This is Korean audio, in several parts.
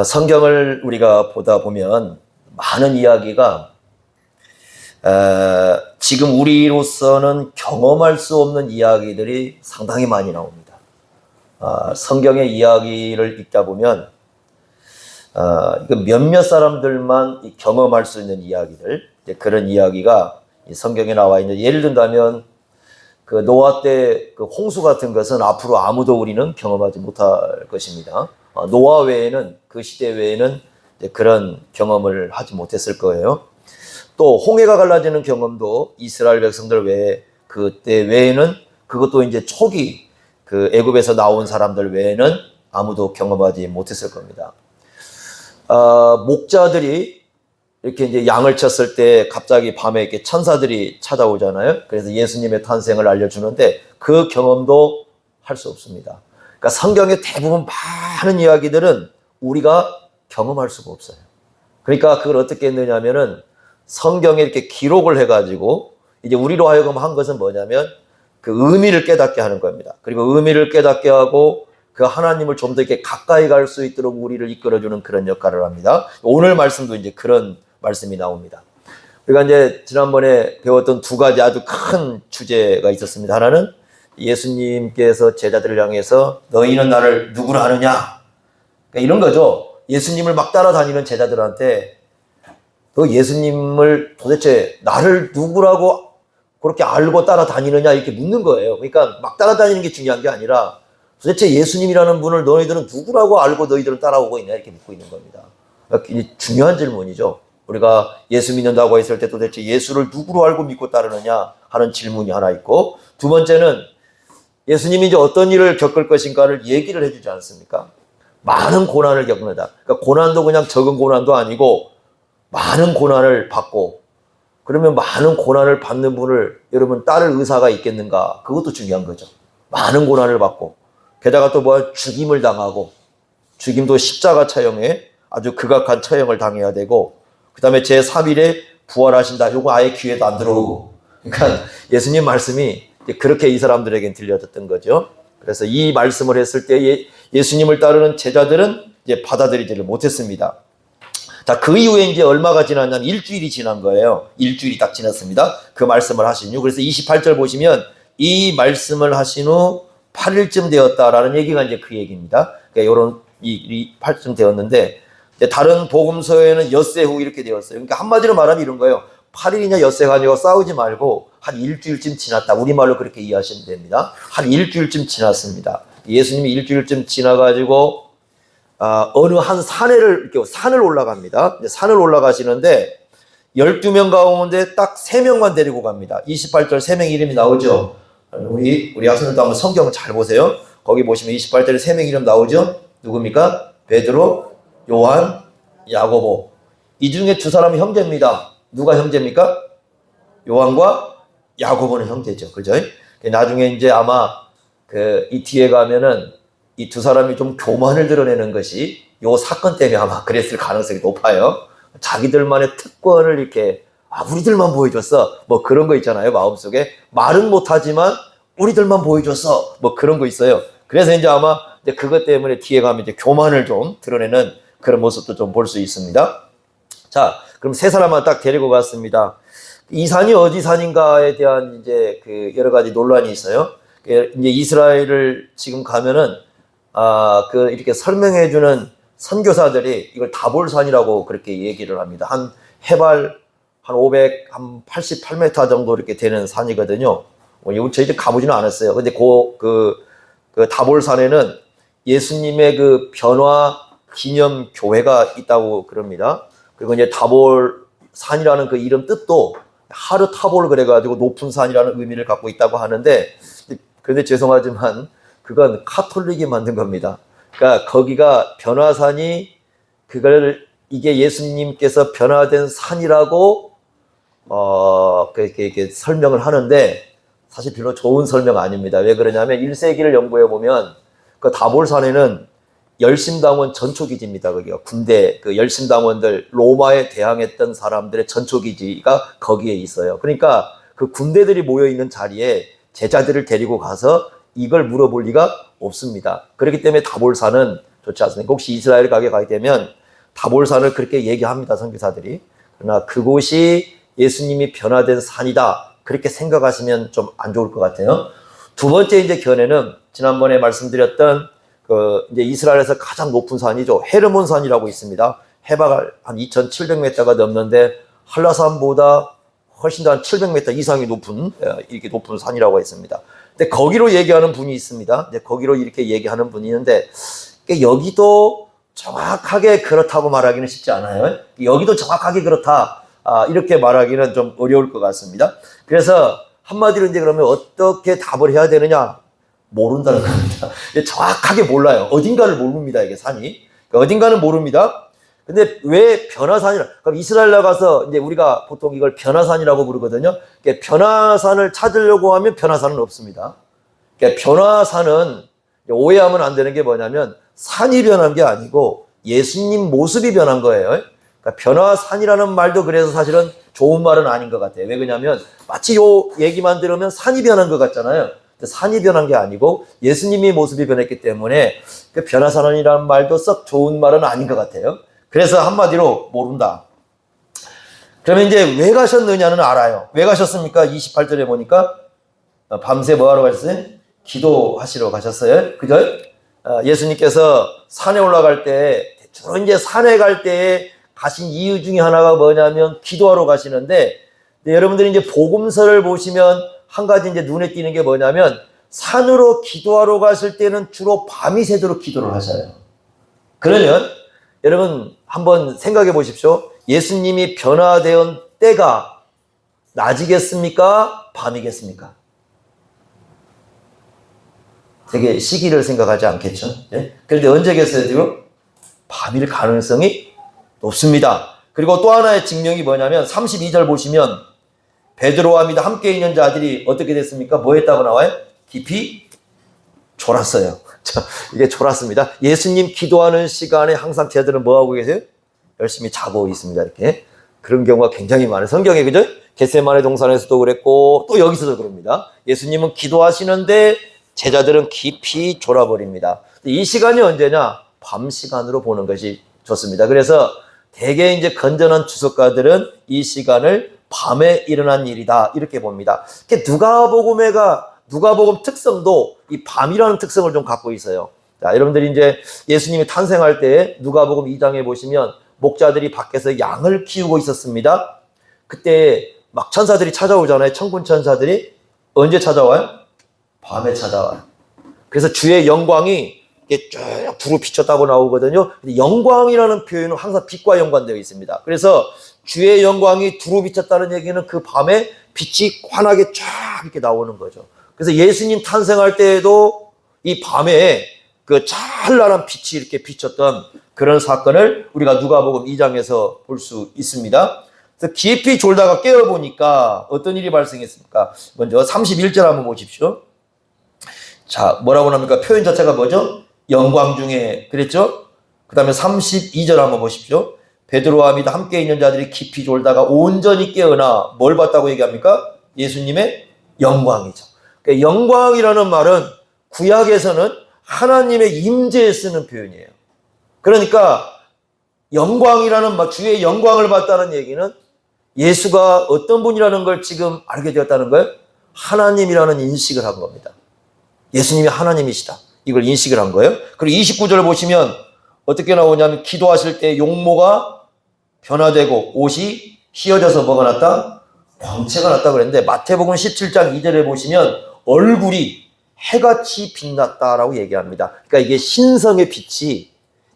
성경을 우리가 보다 보면 많은 이야기가 지금 우리로서는 경험할 수 없는 이야기들이 상당히 많이 나옵니다. 성경의 이야기를 읽다 보면 이거 몇몇 사람들만 경험할 수 있는 이야기들, 그런 이야기가 성경에 나와 있는, 예를 든다면 그 노아 때 그 홍수 같은 것은 앞으로 아무도 우리는 경험하지 못할 것입니다. 노아 외에는, 그 시대 외에는 그런 경험을 하지 못했을 거예요. 또 홍해가 갈라지는 경험도 이스라엘 백성들 외에, 그때 외에는, 그것도 이제 초기 그 애굽에서 나온 사람들 외에는 아무도 경험하지 못했을 겁니다. 목자들이 이렇게 이제 양을 쳤을 때 갑자기 밤에 이렇게 천사들이 찾아오잖아요. 그래서 예수님의 탄생을 알려주는데 그 경험도 할 수 없습니다. 그러니까 성경의 대부분 많은 이야기들은 우리가 경험할 수가 없어요. 그러니까 그걸 어떻게 했느냐면은 성경에 이렇게 기록을 해가지고 이제 우리로 하여금 한 것은 뭐냐면 그 의미를 깨닫게 하는 겁니다. 그리고 의미를 깨닫게 하고 그 하나님을 좀 더 이렇게 가까이 갈 수 있도록 우리를 이끌어주는 그런 역할을 합니다. 오늘 말씀도 이제 그런 말씀이 나옵니다. 우리가 이제 지난번에 배웠던 두 가지 아주 큰 주제가 있었습니다. 하나는 예수님께서 제자들을 향해서 너희는 나를 누구라 하느냐, 그러니까 이런 거죠. 예수님을 막 따라다니는 제자들한테 너 예수님을 도대체 나를 누구라고 그렇게 알고 따라다니느냐 이렇게 묻는 거예요. 그러니까 막 따라다니는 게 중요한 게 아니라 도대체 예수님이라는 분을 너희들은 누구라고 알고 너희들은 따라오고 있냐 이렇게 묻고 있는 겁니다. 그러니까 중요한 질문이죠. 우리가 예수 믿는다고 했을 때 도대체 예수를 누구로 알고 믿고 따르느냐 하는 질문이 하나 있고, 두 번째는 예수님이 이제 어떤 일을 겪을 것인가를 얘기를 해주지 않습니까? 많은 고난을 겪는다. 그러니까 고난도 그냥 적은 고난도 아니고 많은 고난을 받고, 그러면 많은 고난을 받는 분을 여러분 따를 의사가 있겠는가? 그것도 중요한 거죠. 많은 고난을 받고, 게다가 또 뭐 죽임을 당하고, 죽임도 십자가 처형에 아주 극악한 처형을 당해야 되고, 그 다음에 제3일에 부활하신다. 요거 아예 귀에도 안 들어오고. 그러니까 예수님 말씀이 그렇게 이 사람들에겐 들려졌던 거죠. 그래서 이 말씀을 했을 때 예수님을 따르는 제자들은 이제 받아들이지를 못했습니다. 자, 그 이후에 이제 얼마가 지났냐면 일주일이 지난 거예요. 일주일이 딱 지났습니다. 그 말씀을 하신 후. 그래서 28절 보시면 이 말씀을 하신 후 8일쯤 되었다라는 얘기가 이제 그 얘기입니다. 그러니까 요런 이 8쯤 되었는데, 다른 복음서에는 엿새 후 이렇게 되었어요. 그러니까 한마디로 말하면 이런 거예요. 8일이냐 엿새가 아니고 싸우지 말고 한 일주일쯤 지났다. 우리말로 그렇게 이해하시면 됩니다. 한 일주일쯤 지났습니다. 예수님이 일주일쯤 지나가지고 어느 한 산을 올라갑니다. 산을 올라가시는데 12명 가운데 딱 3명만 데리고 갑니다. 28절 3명 이름이 나오죠. 우리 학생들도 한번 성경을 잘 보세요. 거기 보시면 28절에 3명 이름 나오죠. 누굽니까? 베드로, 요한, 야고보. 이 중에 두 사람이 형제입니다. 누가 형제입니까? 요한과 야고보는 형제죠. 그죠? 나중에 이제 아마 이 뒤에 가면은 이 두 사람이 좀 교만을 드러내는 것이 요 사건 때문에 아마 그랬을 가능성이 높아요. 자기들만의 특권을 이렇게 우리들만 보여줬어. 뭐 그런 거 있잖아요. 마음속에 말은 못하지만 우리들만 보여줬어. 뭐 그런 거 있어요. 그래서 이제 아마 이제 그것 때문에 뒤에 가면 이제 교만을 좀 드러내는 그런 모습도 좀 볼 수 있습니다. 자, 그럼 세 사람만 딱 데리고 갔습니다. 이 산이 어디 산인가에 대한 이제 그 여러 가지 논란이 있어요. 이제 이스라엘을 지금 가면은 이렇게 설명해주는 선교사들이 이걸 다볼산이라고 그렇게 얘기를 합니다. 한 해발 한 88m 정도 이렇게 되는 산이거든요. 저희들 가보지는 않았어요. 근데 그 다볼산에는 예수님의 그 변화 기념 교회가 있다고 그럽니다. 그리고 이제 다볼산이라는 그 이름 뜻도 하르 타볼 그래가지고 높은 산이라는 의미를 갖고 있다고 하는데, 그런데 죄송하지만 그건 카톨릭이 만든 겁니다. 그러니까 거기가 변화산이 이게 예수님께서 변화된 산이라고 이렇게 설명을 하는데 사실 별로 좋은 설명 아닙니다. 왜 그러냐면 1세기를 연구해 보면 그 다볼산에는 열심당원 전초기지입니다. 거기가 군대 그 열심당원들 로마에 대항했던 사람들의 전초기지가 거기에 있어요. 그러니까 그 군대들이 모여 있는 자리에 제자들을 데리고 가서 이걸 물어볼 리가 없습니다. 그렇기 때문에 다볼산은 좋지 않습니까? 혹시 이스라엘 가게 되면 다볼산을 그렇게 얘기합니다, 선교사들이. 그러나 그곳이 예수님이 변화된 산이다, 그렇게 생각하시면 좀 안 좋을 것 같아요. 두 번째 이제 견해는 지난번에 말씀드렸던 이제 이스라엘에서 가장 높은 산이죠. 헤르몬 산이라고 있습니다. 해발 한 2,700m가 넘는데 한라산보다 훨씬 더 한 700m 이상이 높은, 이렇게 높은 산이라고 했습니다. 근데 거기로 얘기하는 분이 있습니다. 이제 거기로 이렇게 얘기하는 분이 있는데, 여기도 정확하게 그렇다고 말하기는 쉽지 않아요. 여기도 정확하게 그렇다, 이렇게 말하기는 좀 어려울 것 같습니다. 그래서 한마디로 이제 그러면 어떻게 답을 해야 되느냐? 모른다는 겁니다. 정확하게 몰라요. 어딘가를 모릅니다, 이게 산이. 어딘가는 모릅니다. 근데 왜 변화산이라? 그럼 이스라엘 나가서 이제 우리가 보통 이걸 변화산이라고 부르거든요. 변화산을 찾으려고 하면 변화산은 없습니다. 변화산은 오해하면 안 되는 게 뭐냐면 산이 변한 게 아니고 예수님 모습이 변한 거예요. 그러니까 변화산이라는 말도 그래서 사실은 좋은 말은 아닌 것 같아요. 왜 그러냐면 마치 요 얘기만 들으면 산이 변한 것 같잖아요. 산이 변한 게 아니고 예수님의 모습이 변했기 때문에 그 변화산이라는 말도 썩 좋은 말은 아닌 것 같아요. 그래서 한마디로 모른다. 그러면 이제 왜 가셨느냐는 알아요. 왜 가셨습니까? 28절에 보니까 밤새 뭐 하러 가셨어요? 기도하시러 가셨어요. 그죠? 예수님께서 산에 올라갈 때, 주로 이제 산에 갈 때 가신 이유 중에 하나가 뭐냐면 기도하러 가시는데, 여러분들이 이제 복음서를 보시면 한 가지 이제 눈에 띄는 게 뭐냐면 산으로 기도하러 가실 때는 주로 밤이 새도록 기도를 하셔요. 그러면 여러분 한번 생각해 보십시오. 예수님이 변화된 때가 낮이겠습니까? 밤이겠습니까? 되게 시기를 생각하지 않겠죠? 네? 그런데 언제겠어요? 밤일 가능성이 높습니다. 그리고 또 하나의 증명이 뭐냐면 32절 보시면 베드로와 믿어 함께 있는 자들이 어떻게 됐습니까? 뭐 했다고 나와요? 깊이 졸았어요. 이게 졸았습니다. 예수님 기도하는 시간에 항상 쟤들은 뭐 하고 계세요? 열심히 자고 있습니다. 이렇게. 그런 경우가 굉장히 많아요. 성경에, 그죠? 겟세마네 동산에서도 그랬고 또 여기서도 그럽니다. 예수님은 기도하시는데 제자들은 깊이 졸아버립니다. 이 시간이 언제냐? 밤 시간으로 보는 것이 좋습니다. 그래서 대개 이제 건전한 주석가들은 이 시간을 밤에 일어난 일이다, 이렇게 봅니다. 누가복음 특성도 이 밤이라는 특성을 좀 갖고 있어요. 자, 여러분들이 이제 예수님이 탄생할 때 누가복음 2장에 보시면 목자들이 밖에서 양을 키우고 있었습니다. 그때 막 천사들이 찾아오잖아요. 천군 천사들이. 언제 찾아와요? 밤에 찾아와요. 그래서 주의 영광이 이렇게 쭉 두루 비쳤다고 나오거든요. 근데 영광이라는 표현은 항상 빛과 연관되어 있습니다. 그래서 주의 영광이 두루 비쳤다는 얘기는 그 밤에 빛이 환하게 쫙 이렇게 나오는 거죠. 그래서 예수님 탄생할 때에도 이 밤에 그 찬란한 빛이 이렇게 비쳤던 그런 사건을 우리가 누가복음 2장에서 볼 수 있습니다. 그래서 깊이 졸다가 깨어보니까 어떤 일이 발생했습니까? 먼저 31절 한번 보십시오. 자, 뭐라고 합니까? 표현 자체가 뭐죠? 영광 중에, 그랬죠? 그 다음에 32절 한번 보십시오. 베드로와 믿어 함께 있는 자들이 깊이 졸다가 온전히 깨어나 뭘 봤다고 얘기합니까? 예수님의 영광이죠. 그러니까 영광이라는 말은 구약에서는 하나님의 임재에 쓰는 표현이에요. 그러니까 영광이라는 말, 주의 영광을 봤다는 얘기는 예수가 어떤 분이라는 걸 지금 알게 되었다는 거예요. 하나님이라는 인식을 한 겁니다. 예수님이 하나님이시다, 이걸 인식을 한 거예요. 그리고 29절을 보시면 어떻게 나오냐면 기도하실 때 용모가 변화되고 옷이 휘어져서 뭐가 났다? 광채가 났다 그랬는데 마태복음 17장 2절에 보시면 얼굴이 해같이 빛났다라고 얘기합니다. 그러니까 이게 신성의 빛이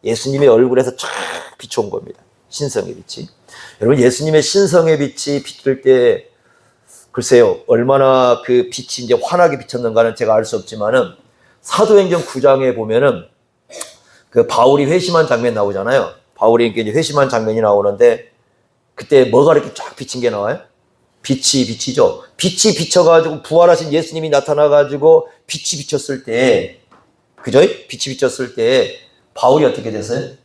예수님의 얼굴에서 쫙 비춰온 겁니다. 신성의 빛이. 여러분, 예수님의 신성의 빛이 비칠 때 글쎄요, 얼마나 그 빛이 이제 환하게 비쳤는가는 제가 알 수 없지만은 사도행전 9장에 보면은 그 바울이 회심한 장면 나오잖아요. 바울이 이제 회심한 장면이 나오는데 그때 뭐가 이렇게 쫙 비친 게 나와요? 빛이 비치죠. 빛이 비쳐가지고 부활하신 예수님이 나타나가지고 빛이 비쳤을 때, 그죠? 빛이 비쳤을 때 바울이 어떻게 됐어요?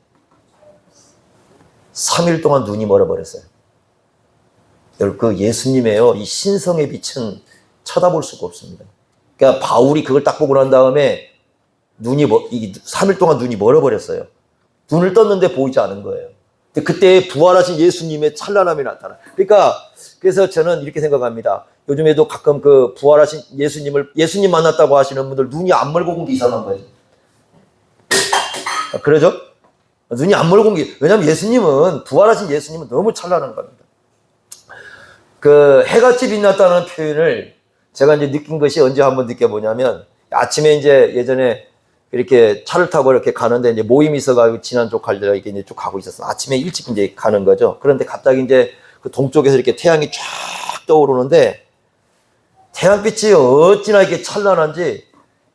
3일 동안 눈이 멀어버렸어요. 그 예수님의요, 이 신성의 빛은 쳐다볼 수가 없습니다. 그러니까 바울이 그걸 딱 보고 난 다음에 이게 3일 동안 눈이 멀어버렸어요. 눈을 떴는데 보이지 않은 거예요. 근데 그때 부활하신 예수님의 찬란함이 나타나. 그러니까 그래서 저는 이렇게 생각합니다. 요즘에도 가끔 그 부활하신 예수님 만났다고 하시는 분들 눈이 안 멀고 본 게 이상한 거예요. 그러죠? 눈이 안 멀고 본 게, 왜냐하면 부활하신 예수님은 너무 찬란한 겁니다. 그 해같이 빛났다는 표현을 제가 이제 느낀 것이 언제 한번 느껴보냐면, 아침에 이제 예전에 이렇게 차를 타고 이렇게 가는데 이제 모임이 있어가지고 지난 쪽 갈 때가 이렇게 이제 쭉 가고 있었어요. 아침에 일찍 이제 가는 거죠. 그런데 갑자기 이제 그 동쪽에서 이렇게 태양이 쫙 떠오르는데, 태양빛이 어찌나 이렇게 찬란한지,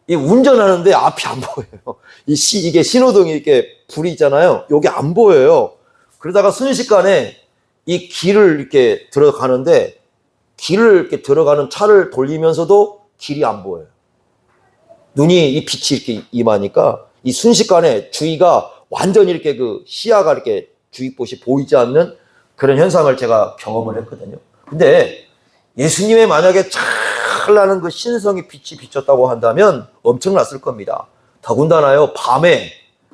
이 운전하는데 앞이 안 보여요. 이게 신호등이 이렇게 불이 있잖아요. 여기 안 보여요. 그러다가 순식간에 이 길을 이렇게 들어가는데, 길을 이렇게 들어가는 차를 돌리면서도 길이 안 보여요. 눈이 이 빛이 이렇게 임하니까 이 순식간에 주위가 완전히 이렇게 그 시야가 이렇게 주위봇이 보이지 않는 그런 현상을 제가 경험을 했거든요. 근데 예수님의 만약에 찬란한 그 신성의 빛이 비쳤다고 한다면 엄청났을 겁니다. 더군다나요,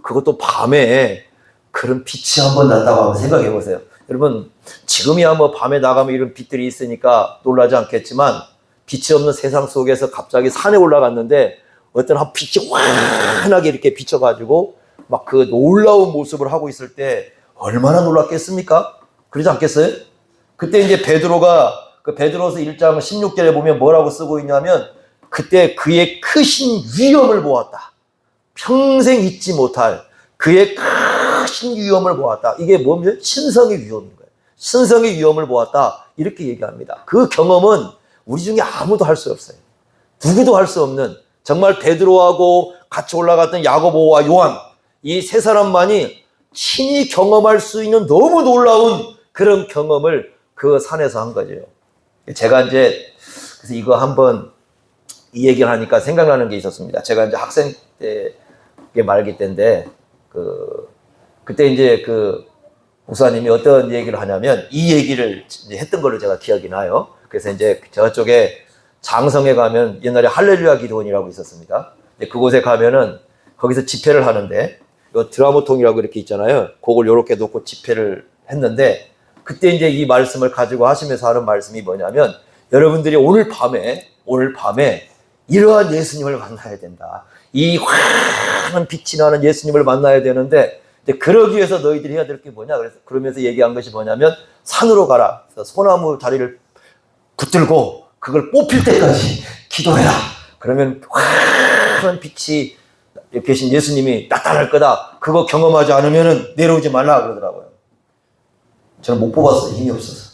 그것도 밤에 그런 빛이 한번 난다고 한번 생각해 보세요. 여러분, 지금이야 뭐 밤에 나가면 이런 빛들이 있으니까 놀라지 않겠지만, 빛이 없는 세상 속에서 갑자기 산에 올라갔는데 어떤 한 빛이 환하게 이렇게 비쳐가지고 막 그 놀라운 모습을 하고 있을 때 얼마나 놀랐겠습니까? 그러지 않겠어요? 그때 이제 베드로서 1장 16절에 보면 뭐라고 쓰고 있냐면, 그때 그의 크신 위엄을 보았다. 평생 잊지 못할 그의 크신 위엄을 보았다. 이게 뭐냐면 신성의 위엄인 거예요. 신성의 위엄을 보았다. 이렇게 얘기합니다. 그 경험은 우리 중에 아무도 할 수 없어요. 누구도 할 수 없는, 정말 베드로하고 같이 올라갔던 야고보와 요한, 이 세 사람만이 친히 경험할 수 있는 너무 놀라운 그런 경험을 그 산에서 한 거죠. 제가 이제 그래서 이거 한번 이 얘기를 하니까 생각나는 게 있었습니다. 제가 이제 학생 때 말기 때인데, 그때 이제 그 목사님이 어떤 얘기를 하냐면, 이 얘기를 이제 했던 걸로 제가 기억이 나요. 그래서 이제 저쪽에 장성에 가면 옛날에 할렐루야 기도원이라고 있었습니다. 그곳에 가면은 거기서 집회를 하는데, 요 드라모통이라고 이렇게 있잖아요. 그걸 요렇게 놓고 집회를 했는데, 그때 이제 이 말씀을 가지고 하시면서 하는 말씀이 뭐냐면, 여러분들이 오늘 밤에 이러한 예수님을 만나야 된다. 이 환한 빛이 나는 예수님을 만나야 되는데, 그러기 위해서 너희들이 해야 될 게 뭐냐? 그러면서 얘기한 것이 뭐냐면, 산으로 가라. 소나무 다리를 붙들고 그걸 뽑힐 때까지 기도해라. 그러면 환한 빛이 계신 예수님이 나타날 거다. 그거 경험하지 않으면 내려오지 말라 그러더라고요. 저는 못 뽑았어요. 힘이 없어서.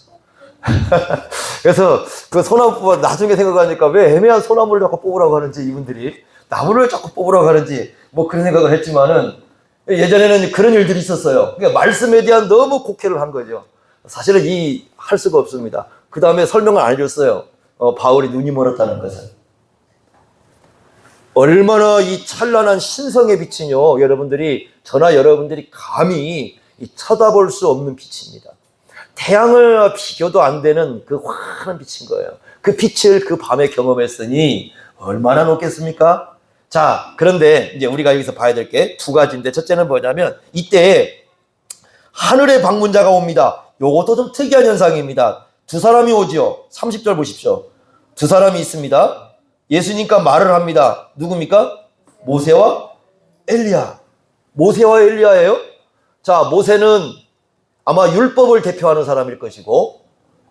그래서 그 소나무 뽑아, 나중에 생각하니까 왜 애매한 소나무를 자꾸 뽑으라고 하는지, 이분들이 나무를 자꾸 뽑으라고 하는지 뭐 그런 생각을 했지만은, 예전에는 그런 일들이 있었어요. 그러니까 말씀에 대한 너무 곡해를 한 거죠. 사실은 할 수가 없습니다. 그 다음에 설명을 안 해줬어요. 바울이 눈이 멀었다는 것은. 얼마나 이 찬란한 신성의 빛이요, 저나 여러분들이 감히 쳐다볼 수 없는 빛입니다. 태양을 비교도 안 되는 그 환한 빛인 거예요. 그 빛을 그 밤에 경험했으니 얼마나 높겠습니까? 자, 그런데 이제 우리가 여기서 봐야 될 게 두 가지인데, 첫째는 뭐냐면, 이때 하늘의 방문자가 옵니다. 요것도 좀 특이한 현상입니다. 두 사람이 오지요. 30절 보십시오. 두 사람이 있습니다. 예수님과 말을 합니다. 누굽니까? 모세와 엘리야. 모세와 엘리야예요. 자, 모세는 아마 율법을 대표하는 사람일 것이고,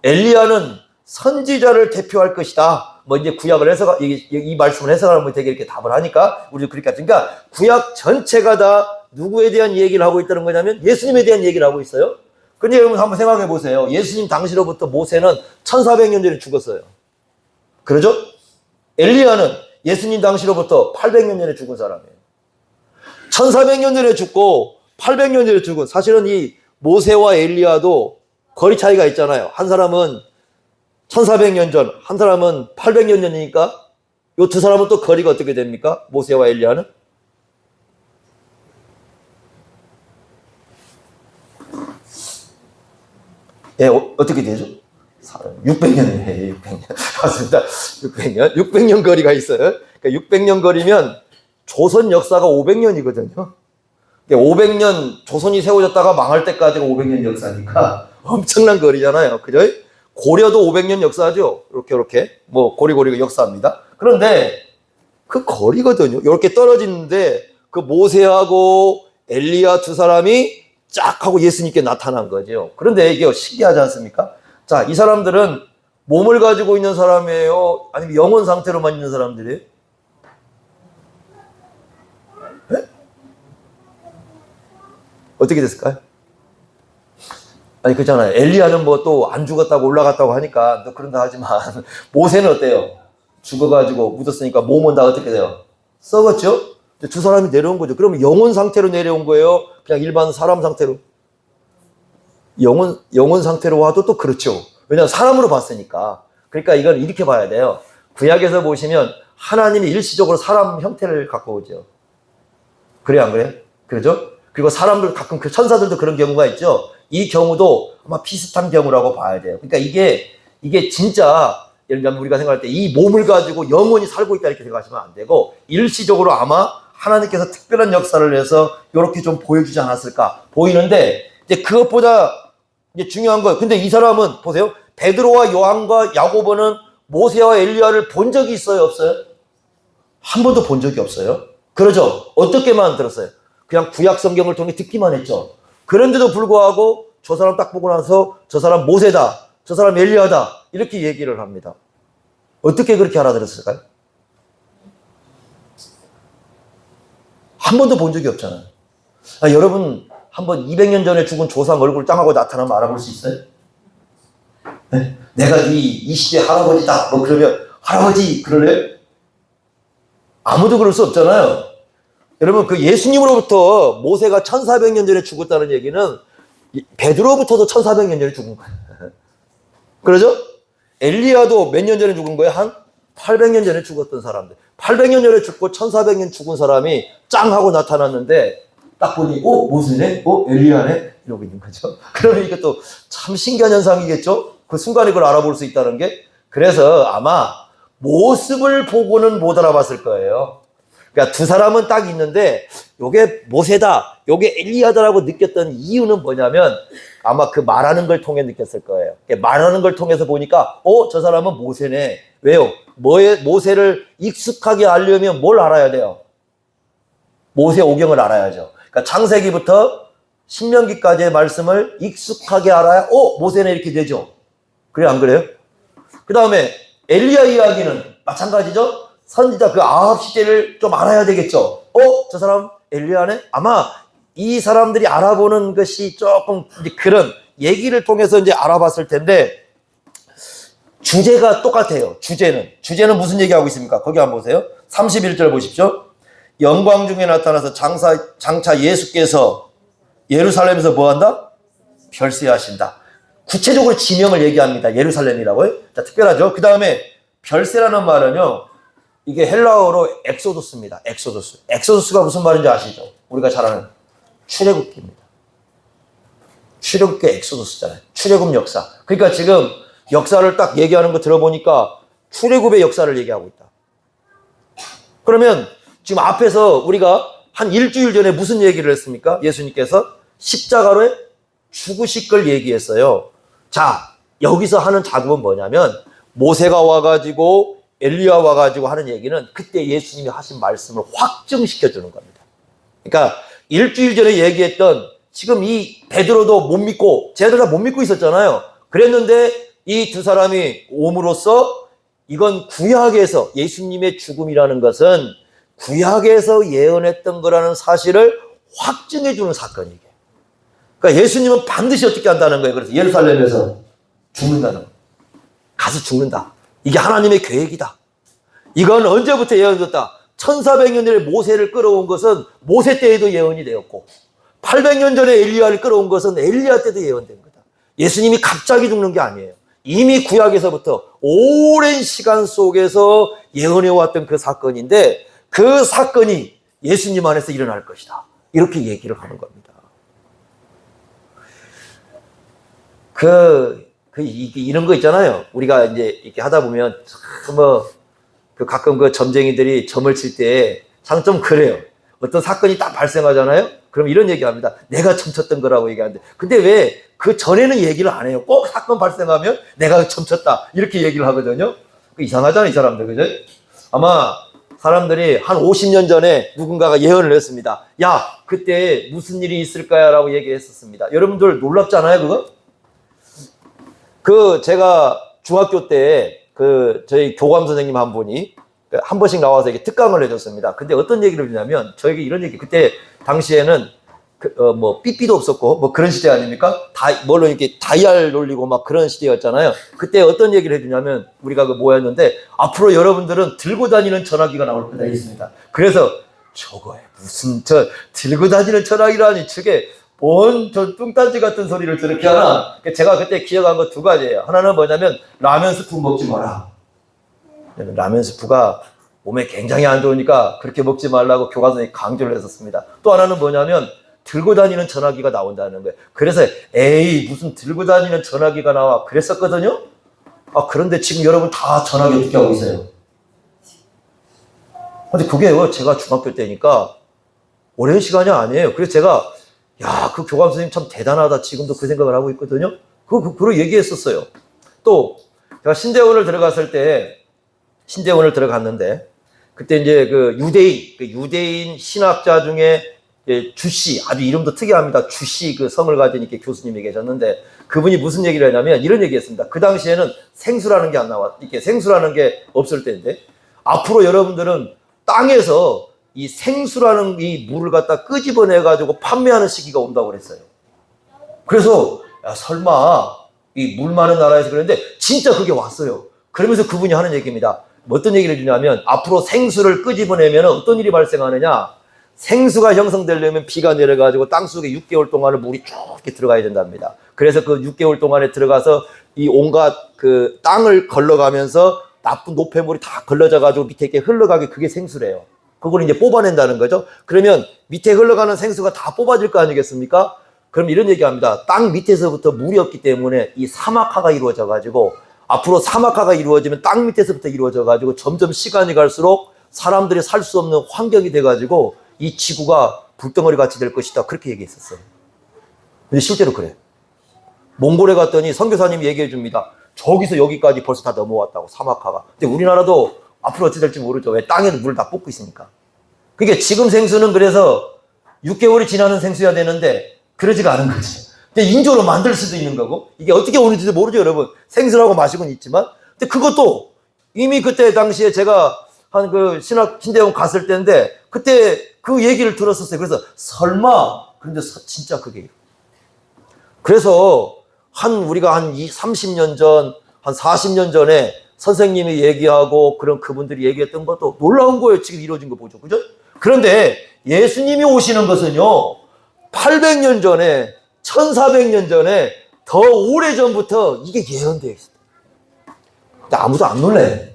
엘리야는 선지자를 대표할 것이다. 뭐 이제 구약을 해석, 이 말씀을 해석하면 되게 이렇게 답을 하니까 우리도 그렇게 하니까, 구약 전체가 다 누구에 대한 얘기를 하고 있다는 거냐면 예수님에 대한 얘기를 하고 있어요. 근데 여러분 한번 생각해 보세요. 예수님 당시로부터 모세는 1400년 전에 죽었어요. 그러죠? 엘리야는 예수님 당시로부터 800년 전에 죽은 사람이에요. 1400년 전에 죽고 800년 전에 죽은, 사실은 이 모세와 엘리야도 거리 차이가 있잖아요. 한 사람은 1400년 전, 한 사람은 800년 전이니까 이 두 사람은 또 거리가 어떻게 됩니까? 모세와 엘리야는? 예, 어떻게 되죠? 600년이에요, 600년. 맞습니다. 600년 거리가 있어요. 그러니까 600년 거리면 조선 역사가 500년이거든요. 500년 조선이 세워졌다가 망할 때까지가 500년 역사니까 엄청난 거리잖아요. 그죠? 고려도 500년 역사죠. 이렇게 뭐 고리고리 역사입니다. 그런데 그 거리거든요. 이렇게 떨어지는데 그 모세하고 엘리야 두 사람이 쫙 하고 예수님께 나타난 거죠. 그런데 이게 신기하지 않습니까? 자, 이 사람들은 몸을 가지고 있는 사람이에요? 아니면 영혼 상태로만 있는 사람들이에요? 네? 어떻게 됐을까요? 아니, 그렇잖아요. 엘리야는 뭐 또 안 죽었다고 올라갔다고 하니까 또 그런다 하지만 모세는 어때요? 죽어가지고 묻었으니까 몸은 다 어떻게 돼요? 썩었죠? 두 사람이 내려온 거죠. 그러면 영혼 상태로 내려온 거예요? 그냥 일반 사람 상태로? 영혼 상태로 와도 또 그렇죠. 왜냐하면 사람으로 봤으니까. 그러니까 이건 이렇게 봐야 돼요. 구약에서 보시면 하나님이 일시적으로 사람 형태를 갖고 오죠. 그래, 안 그래? 그러죠? 그리고 사람들 가끔 그 천사들도 그런 경우가 있죠. 이 경우도 아마 비슷한 경우라고 봐야 돼요. 그러니까 이게 진짜 예를 들면 우리가 생각할 때 이 몸을 가지고 영원히 살고 있다 이렇게 생각하시면 안 되고 일시적으로 아마 하나님께서 특별한 역사를 해서 이렇게 좀 보여주지 않았을까 보이는데 이제 그것보다 이제 중요한 거예요. 근데 이 사람은 보세요. 베드로와 요한과 야고보는 모세와 엘리야를 본 적이 있어요? 없어요? 한 번도 본 적이 없어요. 그러죠? 어떻게만 들었어요? 그냥 구약 성경을 통해 듣기만 했죠. 그런데도 불구하고 저 사람 딱 보고 나서 저 사람 모세다, 저 사람 엘리야다 이렇게 얘기를 합니다. 어떻게 그렇게 알아들었을까요? 한 번도 본 적이 없잖아요. 여러분 한번 200년 전에 죽은 조상 얼굴 짱하고 나타나면 알아볼 수 있어요? 네? 내가 이 시대 할아버지다 뭐 그러면 할아버지 그럴래요? 아무도 그럴 수 없잖아요. 여러분 그 예수님으로부터 모세가 1400년 전에 죽었다는 얘기는 베드로부터도 1400년 전에 죽은 거예요. 그러죠? 엘리야도 몇 년 전에 죽은 거예요? 한 800년 전에 죽었던 사람들. 800년 전에 죽고 1400년 죽은 사람이 짱 하고 나타났는데 딱 보니 모세네? 엘리야네? 이러고 있는 거죠. 그러면 이것도 참 신기한 현상이겠죠? 그 순간에 그걸 알아볼 수 있다는 게. 그래서 아마 모습을 보고는 못 알아봤을 거예요. 그러니까 두 사람은 딱 있는데 요게 모세다, 요게 엘리야다라고 느꼈던 이유는 뭐냐면 아마 그 말하는 걸 통해 느꼈을 거예요. 말하는 걸 통해서 보니까 저 사람은 모세네. 왜요? 모세를 익숙하게 알려면 뭘 알아야 돼요? 모세 오경을 알아야죠. 그러니까 창세기부터 신명기까지의 말씀을 익숙하게 알아야 모세네 이렇게 되죠. 그래 안 그래요? 그 다음에 엘리야 이야기는 마찬가지죠. 선지자 그 아합 시대를 좀 알아야 되겠죠. 저 사람 엘리야네? 아마 이 사람들이 알아보는 것이 조금 이제 그런 얘기를 통해서 이제 알아봤을 텐데 주제가 똑같아요. 주제는 무슨 얘기하고 있습니까? 거기 한번 보세요. 31절 보십시오. 영광 중에 나타나서 장차 예수께서 예루살렘에서 뭐한다? 별세하신다. 구체적으로 지명을 얘기합니다. 예루살렘이라고요. 자, 특별하죠. 그 다음에 별세라는 말은요. 이게 헬라어로 엑소도스입니다. 엑소도스가 무슨 말인지 아시죠? 우리가 잘 아는 출애굽기입니다. 출애굽기 엑소도스잖아요. 출애굽 역사. 그러니까 지금 역사를 딱 얘기하는 거 들어보니까 출애굽의 역사를 얘기하고 있다. 그러면 지금 앞에서 우리가 한 일주일 전에 무슨 얘기를 했습니까? 예수님께서 십자가로 죽으실 걸 얘기했어요. 자, 여기서 하는 작업은 뭐냐면 모세가 와가지고 엘리야 와가지고 하는 얘기는 그때 예수님이 하신 말씀을 확증시켜 주는 겁니다. 그러니까 일주일 전에 얘기했던 지금 이 베드로도 못 믿고 쟤들 다 못 믿고 있었잖아요. 그랬는데 이 두 사람이 옴으로써 이건 구약에서 예수님의 죽음이라는 것은 구약에서 예언했던 거라는 사실을 확증해 주는 사건이게. 그러니까 예수님은 반드시 어떻게 한다는 거예요. 그래서 예루살렘에서 죽는다는 거예요. 가서 죽는다. 이게 하나님의 계획이다. 이건 언제부터 예언됐다? 1400년 전에 모세를 끌어온 것은 모세 때에도 예언이 되었고 800년 전에 엘리야를 끌어온 것은 엘리야 때도 예언된 거다. 예수님이 갑자기 죽는 게 아니에요. 이미 구약에서부터 오랜 시간 속에서 예언해왔던 그 사건인데 그 사건이 예수님 안에서 일어날 것이다. 이렇게 얘기를 하는 겁니다. 이런 거 있잖아요. 우리가 이제 이렇게 하다 보면, 가끔 그 점쟁이들이 점을 칠 때 장점 그래요. 어떤 사건이 딱 발생하잖아요. 그럼 이런 얘기합니다. 내가 첨쳤던 거라고 얘기하는데, 근데 왜 그 전에는 얘기를 안 해요? 꼭 사건 발생하면 내가 첨쳤다 이렇게 얘기를 하거든요. 이상하잖아요, 이 사람들. 그죠? 아마 사람들이 한 50년 전에 누군가가 예언을 했습니다. 야, 그때 무슨 일이 있을까요? 라고 얘기했었습니다. 여러분들 놀랍잖아요, 그거? 제가 중학교 때 저희 교감 선생님 한 분이 한 번씩 나와서 이렇게 특강을 해줬습니다. 근데 어떤 얘기를 했냐면, 저에게 이런 얘기, 그때 당시에는 삐삐도 없었고, 그런 시대 아닙니까? 뭘로 이렇게 다이얼 돌리고 막 그런 시대였잖아요. 그때 어떤 얘기를 해주냐면, 우리가 뭐였는데, 앞으로 여러분들은 들고 다니는 전화기가 나올 거다 했습니다. 그래서, 저거에 무슨, 들고 다니는 전화기라니, 저게, 뚱딴지 같은 소리를 저렇게 하나? 제가 그때 기억한 거 두 가지예요. 하나는 뭐냐면, 라면 스프 먹지 마라. 라면 스프가 몸에 굉장히 안 좋으니까 그렇게 먹지 말라고 교감 선생님이 강조를 했었습니다. 또 하나는 뭐냐면, 들고 다니는 전화기가 나온다는 거예요. 그래서 에이 무슨 들고 다니는 전화기가 나와 그랬었거든요. 그런데 지금 여러분 다 전화기 어떻게 하고 있어요? 근데 그게요, 제가 중학교 때니까 오랜 시간이 아니에요. 그래서 제가 그 교감 선생님 참 대단하다 지금도 그 생각을 하고 있거든요. 그걸 얘기했었어요. 또 제가 신대원을 들어갔는데 그때 이제 유대인 신학자 중에 주씨, 아주 이름도 특이합니다. 주씨 성을 가진 이렇게 교수님이 계셨는데 그분이 무슨 얘기를 했냐면 이런 얘기 했습니다. 그 당시에는 생수라는 게 안 나왔, 이렇게 생수라는 게 없을 때인데 앞으로 여러분들은 땅에서 이 생수라는 이 물을 갖다 끄집어내가지고 판매하는 시기가 온다고 그랬어요. 그래서 설마 이 물 많은 나라에서 그랬는데 진짜 그게 왔어요. 그러면서 그분이 하는 얘기입니다. 어떤 얘기를 해주냐면 앞으로 생수를 끄집어내면 어떤 일이 발생하느냐, 생수가 형성되려면 비가 내려가지고 땅속에 6개월 동안을 물이 쭉 이렇게 들어가야 된답니다. 그래서 그 6개월 동안에 들어가서 이 온갖 땅을 걸러가면서 나쁜 노폐물이 다 걸러져가지고 밑에 이렇게 흘러가게, 그게 생수래요. 그걸 이제 뽑아낸다는 거죠. 그러면 밑에 흘러가는 생수가 다 뽑아질 거 아니겠습니까? 그럼 이런 얘기합니다. 땅 밑에서부터 물이 없기 때문에 이 사막화가 이루어져가지고 앞으로 사막화가 이루어지면 땅 밑에서부터 이루어져가지고 점점 시간이 갈수록 사람들이 살 수 없는 환경이 돼가지고 이 지구가 불덩어리 같이 될 것이다. 그렇게 얘기했었어요. 근데 실제로 그래요. 몽골에 갔더니 선교사님이 얘기해 줍니다. 저기서 여기까지 벌써 다 넘어왔다고, 사막화가. 근데 우리나라도 앞으로 어찌 될지 모르죠. 왜? 땅에는 물을 다 뽑고 있으니까. 그게 지금 생수는 그래서 6개월이 지나는 생수여야 되는데 그러지가 않은 거지. 근데 인조로 만들 수도 있는 거고, 이게 어떻게 오는지도 모르죠, 여러분. 생수라고 마시고는 있지만. 근데 그것도 이미 그때 당시에 제가 신대원 갔을 때인데 그때 그 얘기를 들었었어요. 그래서 설마, 그런데 진짜 그게. 그래서 우리가 한 30년 전, 한 40년 전에 선생님이 얘기하고 그분들이 얘기했던 것도 놀라운 거예요. 지금 이루어진 거 보죠. 그죠? 그런데 예수님이 오시는 것은요, 800년 전에, 1400년 전에, 더 오래 전부터 이게 예언되어 있어요. 근데 아무도 안 놀래.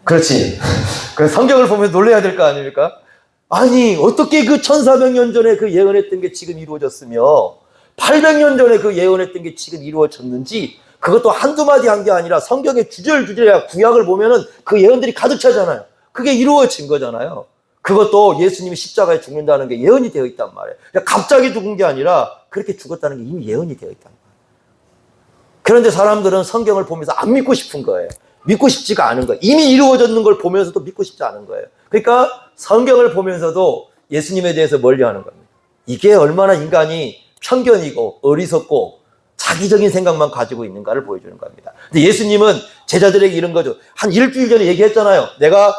그렇지. 그래서 성경을 보면 놀라야 될 거 아닙니까? 아니, 어떻게 1400년 전에 예언했던 게 지금 이루어졌으며 800년 전에 예언했던 게 지금 이루어졌는지, 그것도 한두 마디 한 게 아니라 성경의 주절주절야 구약을 보면은 그 예언들이 가득 차잖아요. 그게 이루어진 거잖아요. 그것도 예수님이 십자가에 죽는다는 게 예언이 되어 있단 말이에요. 그러니까 갑자기 죽은 게 아니라 그렇게 죽었다는 게 이미 예언이 되어 있단 말이에요. 그런데 사람들은 성경을 보면서 안 믿고 싶은 거예요. 믿고 싶지가 않은 거예요. 이미 이루어졌는 걸 보면서도 믿고 싶지 않은 거예요. 그러니까 성경을 보면서도 예수님에 대해서 멀리하는 겁니다. 이게 얼마나 인간이 편견이고 어리석고 자기적인 생각만 가지고 있는가를 보여주는 겁니다. 근데 예수님은 제자들에게 이런 거죠. 한 일주일 전에 얘기했잖아요. 내가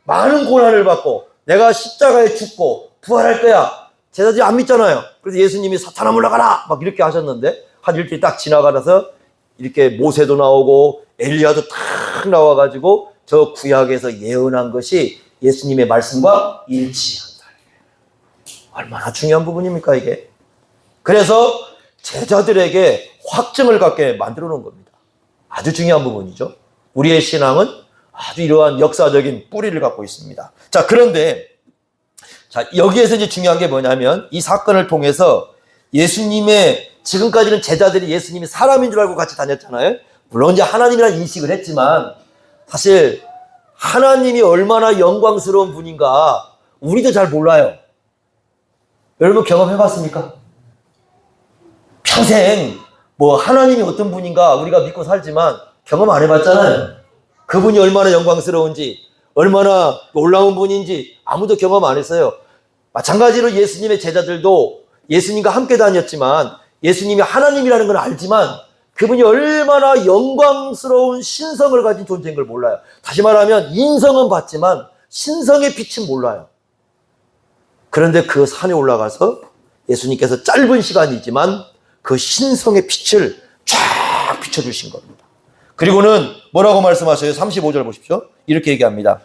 많은 고난을 받고 내가 십자가에 죽고 부활할 거야. 제자들이 안 믿잖아요. 그래서 예수님이 사탄아 물러가라 막 이렇게 하셨는데 한 일주일 딱 지나가서 이렇게 모세도 나오고 엘리야도 탁 나와가지고 저 구약에서 예언한 것이 예수님의 말씀과 일치한다. 얼마나 중요한 부분입니까 이게. 그래서 제자들에게 확증을 갖게 만들어 놓은 겁니다. 아주 중요한 부분이죠. 우리의 신앙은 아주 이러한 역사적인 뿌리를 갖고 있습니다. 자, 그런데 여기에서 이제 중요한 게 뭐냐면 이 사건을 통해서 예수님의, 지금까지는 제자들이 예수님이 사람인 줄 알고 같이 다녔잖아요. 물론 이제 하나님이라는 인식을 했지만 사실 하나님이 얼마나 영광스러운 분인가 우리도 잘 몰라요. 여러분 경험해 봤습니까? 평생 뭐 하나님이 어떤 분인가 우리가 믿고 살지만 경험 안 해봤잖아요. 그분이 얼마나 영광스러운지, 얼마나 놀라운 분인지 아무도 경험 안 했어요. 마찬가지로 예수님의 제자들도 예수님과 함께 다녔지만 예수님이 하나님이라는 걸 알지만 그분이 얼마나 영광스러운 신성을 가진 존재인 걸 몰라요. 다시 말하면 인성은 봤지만 신성의 빛은 몰라요. 그런데 그 산에 올라가서 예수님께서 짧은 시간이지만 그 신성의 빛을 쫙 비춰주신 겁니다. 그리고는 뭐라고 말씀하셔요? 35절 보십시오. 이렇게 얘기합니다.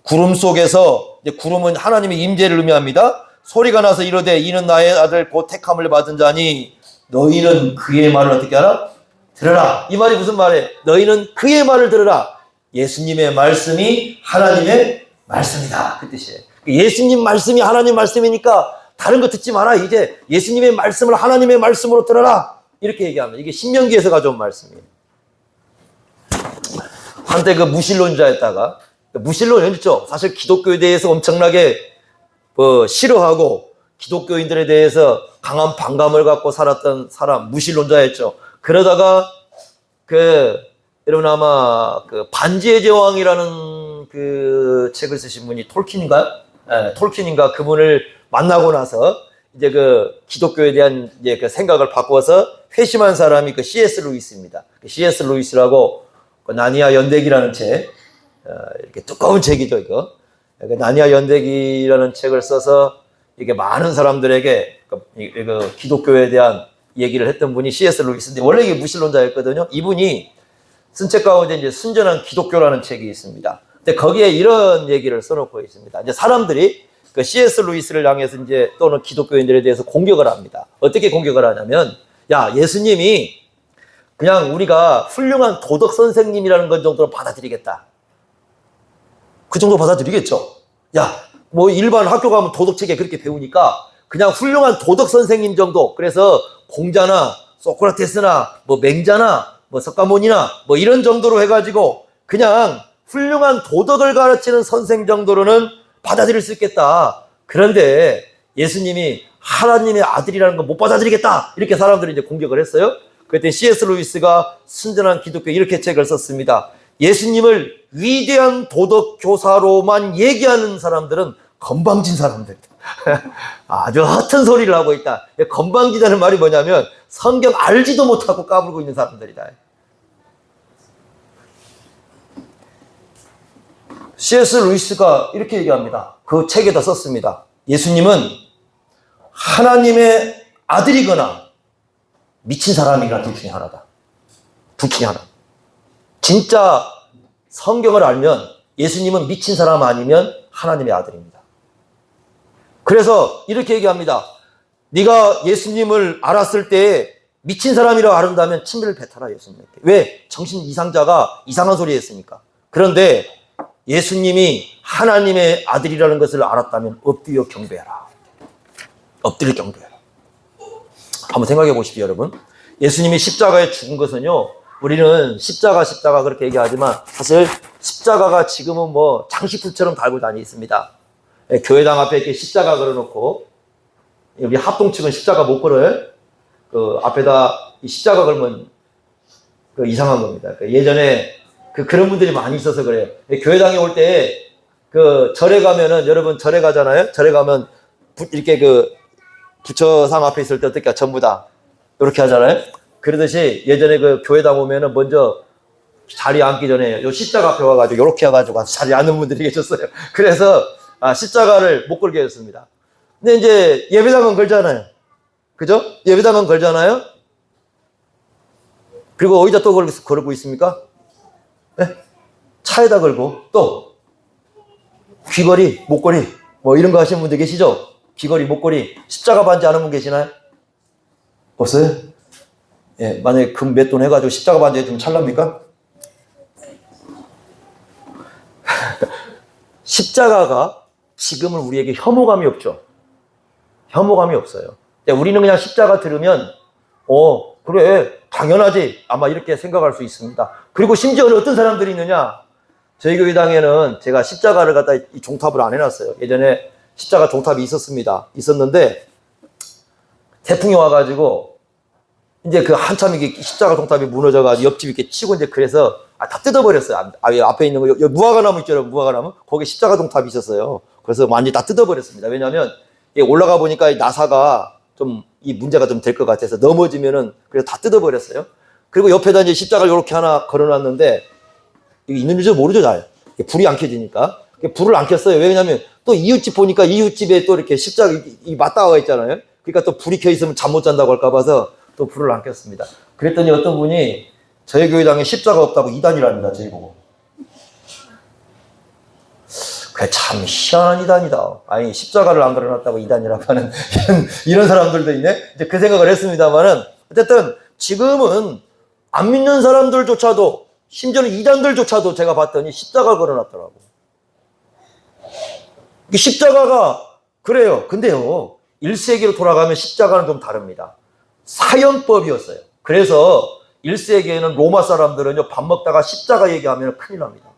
구름 속에서, 구름은 하나님의 임재를 의미합니다. 소리가 나서 이르되 이는 나의 아들 곧 택함을 받은 자니 너희는 그의 말을 어떻게 하라? 들으라. 이 말이 무슨 말이에요? 너희는 그의 말을 들으라. 예수님의 말씀이 하나님의 말씀이다. 그 뜻이에요. 예수님 말씀이 하나님 말씀이니까 다른 거 듣지 마라. 이제 예수님의 말씀을 하나님의 말씀으로 들어라. 이렇게 얘기합니다. 이게 신명기에서 가져온 말씀이에요. 한때 그 무신론자였다가, 무신론이었죠. 사실 기독교에 대해서 엄청나게 싫어하고 기독교인들에 대해서 강한 반감을 갖고 살았던 사람, 무신론자였죠. 그러다가 여러분 아마 반지의 제왕이라는 그 책을 쓰신 분이 톨킨인가요? 네, 톨킨인가 그분을 만나고 나서 이제 기독교에 대한 이제 생각을 바꿔서 회심한 사람이 C.S. 루이스입니다. C.S. 루이스라고 나니아 연대기라는 책, 이렇게 두꺼운 책이죠, 이거. 나니아 연대기라는 책을 써서 이게 많은 사람들에게 기독교에 대한 얘기를 했던 분이 C.S. 루이스인데 원래 이게 무신론자였거든요. 이분이 쓴 책 가운데 이제 순전한 기독교라는 책이 있습니다. 근데 거기에 이런 얘기를 써놓고 있습니다. 이제 사람들이 C.S. 루이스를 향해서 이제 또는 기독교인들에 대해서 공격을 합니다. 어떻게 공격을 하냐면, 야, 예수님이 그냥 우리가 훌륭한 도덕 선생님이라는 것 정도로 받아들이겠다. 그 정도 받아들이겠죠. 야, 뭐 일반 학교 가면 도덕책에 그렇게 배우니까 그냥 훌륭한 도덕 선생님 정도. 그래서 공자나 소크라테스나 뭐 맹자나 뭐 석가모니나 뭐 이런 정도로 해가지고 그냥 훌륭한 도덕을 가르치는 선생 정도로는 받아들일 수 있겠다. 그런데 예수님이 하나님의 아들이라는 거 못 받아들이겠다. 이렇게 사람들이 이제 공격을 했어요. 그때 C.S. 루이스가 순전한 기독교 이렇게 책을 썼습니다. 예수님을 위대한 도덕 교사로만 얘기하는 사람들은 건방진 사람들이다. 아주 허튼 소리를 하고 있다. 건방지다는 말이 뭐냐면 성경 알지도 못하고 까불고 있는 사람들이다. C.S. 루이스가 이렇게 얘기합니다. 그 책에다 썼습니다. 예수님은 하나님의 아들이거나 미친 사람이거나 둘 중에 하나다. 둘 중에 하나. 진짜 성경을 알면 예수님은 미친 사람 아니면 하나님의 아들입니다. 그래서 이렇게 얘기합니다. 네가 예수님을 알았을 때 미친 사람이라고 아른다면 침을 뱉어라 예수님께. 왜? 정신 이상자가 이상한 소리 했으니까. 그런데 예수님이 하나님의 아들이라는 것을 알았다면 엎드려 경배해라. 엎드려 경배해라. 한번 생각해 보십시오, 여러분. 예수님이 십자가에 죽은 것은요, 우리는 십자가 그렇게 얘기하지만 사실 십자가가 지금은 뭐 장식품처럼 달고 다니 있습니다. 교회당 앞에 이렇게 십자가 걸어놓고 우리 합동측은 십자가 못 걸어요. 그 앞에다 이 십자가 걸면 이상한 겁니다. 예전에 그런 분들이 많이 있어서 그래요. 교회당에 올 때 절에 가면은 여러분 절에 가잖아요. 절에 가면 이렇게 부처상 앞에 있을 때 어떻게 전부 다 이렇게 하잖아요. 그러듯이 예전에 교회당 오면은 먼저 자리에 앉기 전에 요 십자가 앞에 와가지고 이렇게 해가지고 자리에 앉는 분들이 계셨어요. 그래서 십자가를 못 걸게 했습니다. 근데 이제 예배당은 걸잖아요. 그죠? 예배당은 걸잖아요. 그리고 어디다 또 걸고 있습니까? 네? 차에다 걸고 또 귀걸이, 목걸이 뭐 이런 거 하시는 분들 계시죠? 귀걸이, 목걸이, 십자가 반지 하는 분 계시나요? 없어요? 예, 만약에 금 몇 돈 해가지고 십자가 반지 해주면 찰납니까? 십자가가 지금은 우리에게 혐오감이 없죠. 혐오감이 없어요. 우리는 그냥 십자가 들으면 그래 당연하지 아마 이렇게 생각할 수 있습니다. 그리고 심지어는 어떤 사람들이 있느냐, 저희 교회당에는 제가 십자가를 갖다 이 종탑을 안 해놨어요. 예전에 십자가 종탑이 있었는데 태풍이 와가지고 이제 그 한참 이게 십자가 종탑이 무너져가지고 옆집 이렇게 치고 이제 그래서 다 뜯어버렸어요. 앞에 있는 거, 여기 무화과나무 있잖아요. 무화과나무. 거기 십자가 종탑이 있었어요. 그래서 완전히 다 뜯어버렸습니다. 왜냐하면 올라가 보니까 나사가 좀 이 문제가 좀 될 것 같아서 넘어지면은 그래서 다 뜯어버렸어요. 그리고 옆에다 이제 십자가를 이렇게 하나 걸어놨는데 이게 있는지도 모르죠, 잘. 불이 안 켜지니까. 불을 안 켰어요. 왜냐하면 또 이웃집 보니까 이웃집에 또 이렇게 십자가 맞닿아 있잖아요. 그러니까 또 불이 켜 있으면 잠 못 잔다고 할까 봐서 또 불을 안 켰습니다. 그랬더니 어떤 분이 저희 교회당에 십자가 없다고 이단이랍니다. 저희 보고. 그게 참 희한한 이단이다. 아니 십자가를 안 걸어놨다고 이단이라고 하는 이런 사람들도 있네. 이제 그 생각을 했습니다만은 어쨌든 지금은 안 믿는 사람들조차도 심지어는 이단들조차도 제가 봤더니 십자가 걸어놨더라고. 십자가가 그래요. 근데요 1세기로 돌아가면 십자가는 좀 다릅니다. 사형법이었어요. 그래서 1세기에는 로마 사람들은요 밥 먹다가 십자가 얘기하면 큰일 납니다.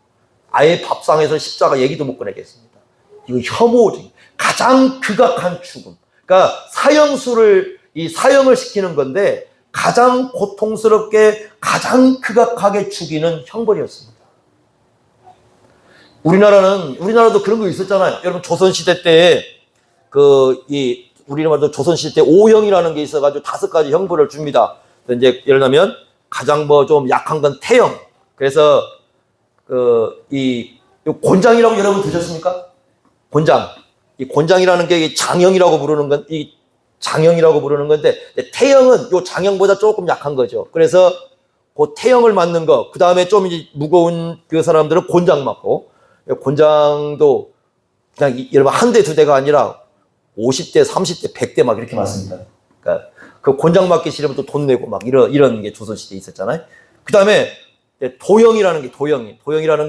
아예 밥상에서 십자가 얘기도 못 꺼내겠습니다. 이거 혐오적, 가장 극악한 죽음. 그러니까 사형을 시키는 건데 가장 고통스럽게 가장 극악하게 죽이는 형벌이었습니다. 우리나라도 그런 거 있었잖아요. 여러분 조선시대 때 우리나라도 조선시대 때 오형이라는 게 있어가지고 5가지 형벌을 줍니다. 이제 예를 들면 가장 좀 약한 건 태형. 그래서 곤장이라고 여러분 들으셨습니까? 곤장. 이 곤장이라는 게 장형이라고 부르는 건데 태형은 요 장형보다 조금 약한 거죠. 그래서 그 태형을 맞는 거, 그 다음에 좀 이제 무거운 그 사람들은 곤장 맞고, 곤장도 그냥 여러분 한 대, 2대가 아니라 50대, 30대, 100대 막 이렇게 맞습니다. 그러니까 그 곤장 맞기 싫으면 또 돈 내고 막 이런 게 조선시대에 있었잖아요. 그 다음에 도형이라는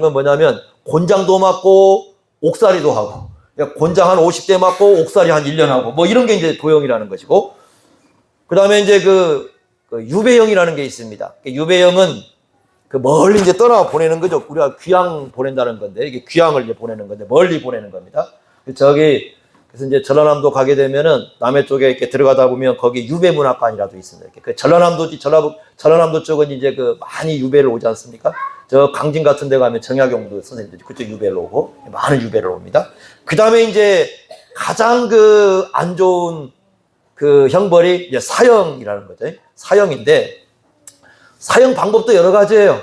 건 뭐냐면 곤장도 맞고 옥살이도 하고, 곤장 한 50대 맞고 옥살이 한 1년 하고 뭐 이런 게 이제 도형이라는 것이고, 그 다음에 이제 그 유배형이라는 게 있습니다. 유배형은 멀리 이제 떠나 보내는 거죠. 우리가 귀양 보낸다는 건데, 이게 귀양을 이제 보내는 건데 멀리 보내는 겁니다. 그래서 이제 전라남도 가게 되면은 남해 쪽에 이렇게 들어가다 보면 거기 유배문학관이라도 있습니다. 이렇게 전라남도 쪽은 이제 많이 유배를 오지 않습니까? 저 강진 같은 데 가면 정약용도 선생님들이 그쪽 유배를 오고 많은 유배를 옵니다. 그 다음에 이제 가장 안 좋은 형벌이 이제 사형이라는 거죠. 사형인데 사형 방법도 여러 가지예요.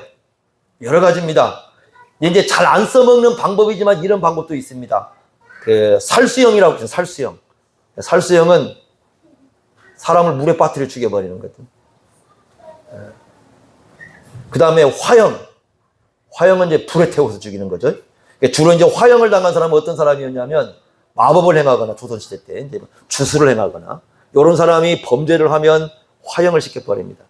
여러 가지입니다. 이제 잘 안 써먹는 방법이지만 이런 방법도 있습니다. 살수형이라고 하죠. 살수형. 살수형은 사람을 물에 빠뜨려 죽여버리는 거거든. 그 다음에 화형. 화형은 이제 불에 태워서 죽이는 거죠. 주로 이제 화형을 당한 사람은 어떤 사람이었냐면 마법을 행하거나 조선시대 때 이제 주술을 행하거나 이런 사람이 범죄를 하면 화형을 시켜버립니다.